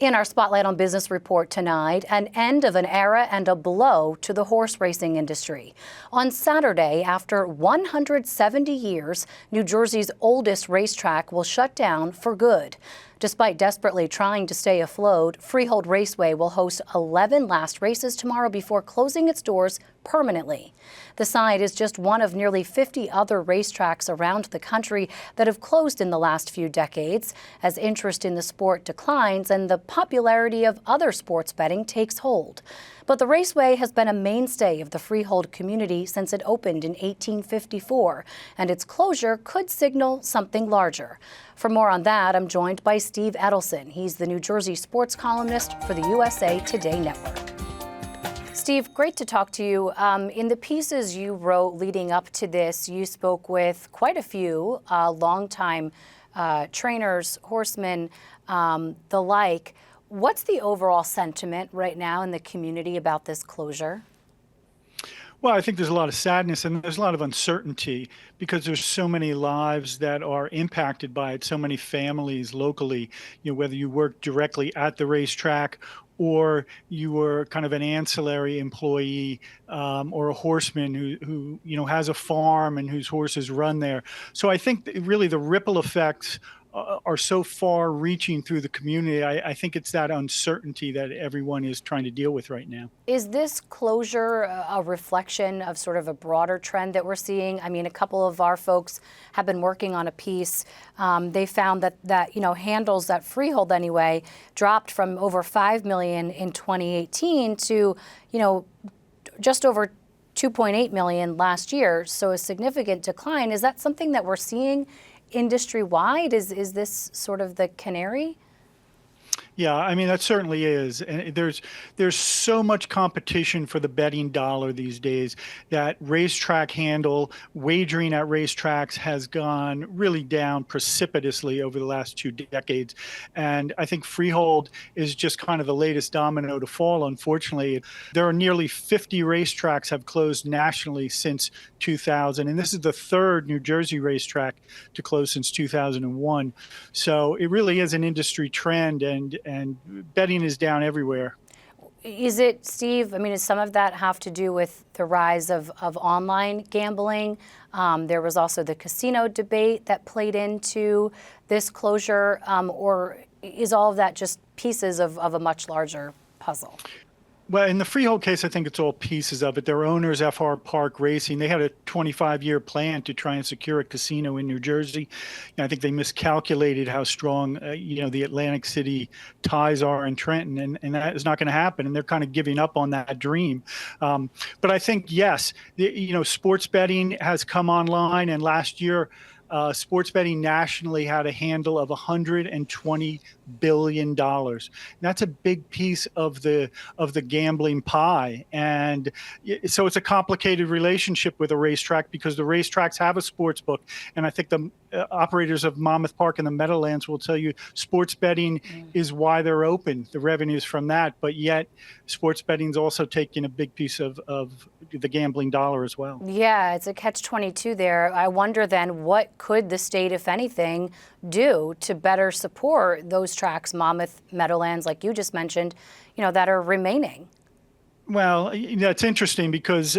In our Spotlight on Business report tonight, an end of an era and a blow to the horse racing industry. On Saturday, after 170 years, New Jersey's oldest racetrack will shut down for good. Despite desperately trying to stay afloat, Freehold Raceway will host 11 last races tomorrow before closing its doors permanently. The site is just one of nearly 50 other racetracks around the country that have closed in the last few decades as interest in the sport declines and the popularity of other sports betting takes hold. But the raceway has been a mainstay of the Freehold community since it opened in 1854, and its closure could signal something larger. For more on that, I'm joined by Steve Edelson. He's the New Jersey sports columnist for the USA Today Network. Steve, great to talk to you. In the pieces you wrote leading up to this, you spoke with quite a few longtime trainers, horsemen, the like. What's the overall sentiment right now in the community about this closure? Well, I think there's a lot of sadness and there's a lot of uncertainty because there's so many lives that are impacted by it, so many families locally, whether you work directly at the racetrack or you were kind of an ancillary employee or a horseman who has a farm and whose horses run there. So I think really the ripple effects are so far reaching through the community. I think it's that uncertainty that everyone is trying to deal with right now. Is this closure a reflection of sort of a broader trend that we're seeing? I mean, a couple of our folks have been working on a piece. They found that handles at Freehold anyway dropped from over 5 million in 2018 to, just over 2.8 million last year. So a significant decline. Is that something that we're seeing industry-wide? Is this sort of the canary? Yeah, I mean, that certainly is. And there's so much competition for the betting dollar these days that racetrack handle, wagering at racetracks has gone really down precipitously over the last 2 decades. And I think Freehold is just kind of the latest domino to fall, unfortunately. There are nearly 50 racetracks have closed nationally since 2000. And this is the third New Jersey racetrack to close since 2001. So it really is an industry trend, and betting is down everywhere. Is it, Steve, I mean, does some of that have to do with the rise of online gambling? There was also the casino debate that played into this closure, or is all of that just pieces of a much larger puzzle? Well, in the Freehold case, I think it's all pieces of it. Their owners, FR Park Racing, they had a 25-year plan to try and secure a casino in New Jersey. I think they miscalculated how strong, the Atlantic City ties are in Trenton, and that is not going to happen. And they're kind of giving up on that dream. But I think, yes, sports betting has come online, and last year, sports betting nationally had a handle of $120 billion. And that's a big piece of the gambling pie. And so it's a complicated relationship with a racetrack because the racetracks have a sports book. And I think the operators of Monmouth Park and the Meadowlands will tell you sports betting is why they're open, the revenues from that. But yet sports betting is also taking a big piece of the gambling dollar as well. Yeah, it's a catch-22 there. I wonder then, what could the state, if anything, do to better support those tracks, Monmouth, Meadowlands, like you just mentioned, that are remaining? Well, it's interesting because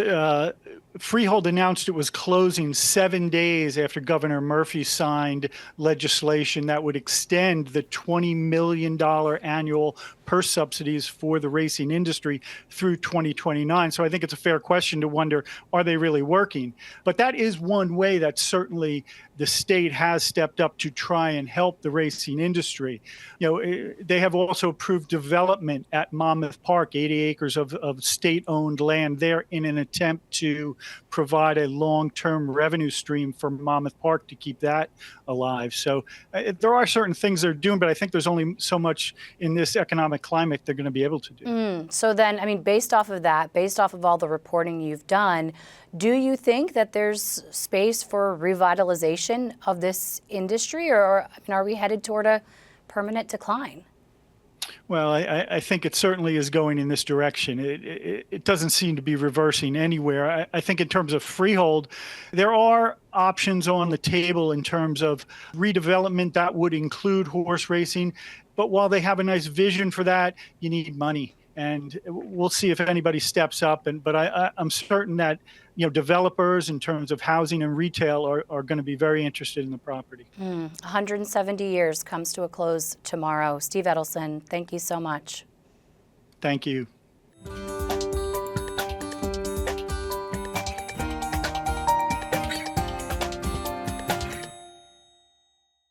Freehold announced it was closing 7 days after Governor Murphy signed legislation that would extend the $20 million annual purse subsidies for the racing industry through 2029. So I think it's a fair question to wonder, are they really working? But that is one way that certainly the state has stepped up to try and help the racing industry. They have also approved development at Monmouth Park, 80 acres of state-owned land there in an attempt to provide a long-term revenue stream for Monmouth Park to keep that alive. So there are certain things they're doing, but I think there's only so much in this economic climate they're going to be able to do. So then, I mean, based off of that, based off of all the reporting you've done, do you think that there's space for revitalization of this industry, or are we headed toward a permanent decline? Well, I think it certainly is going in this direction. It doesn't seem to be reversing anywhere. I think in terms of Freehold, there are options on the table in terms of redevelopment that would include horse racing. But while they have a nice vision for that, you need money. And we'll see if anybody steps up. But I'm certain that, developers in terms of housing and retail are going to be very interested in the property. 170 years comes to a close tomorrow. Steve Edelson, thank you so much. Thank you.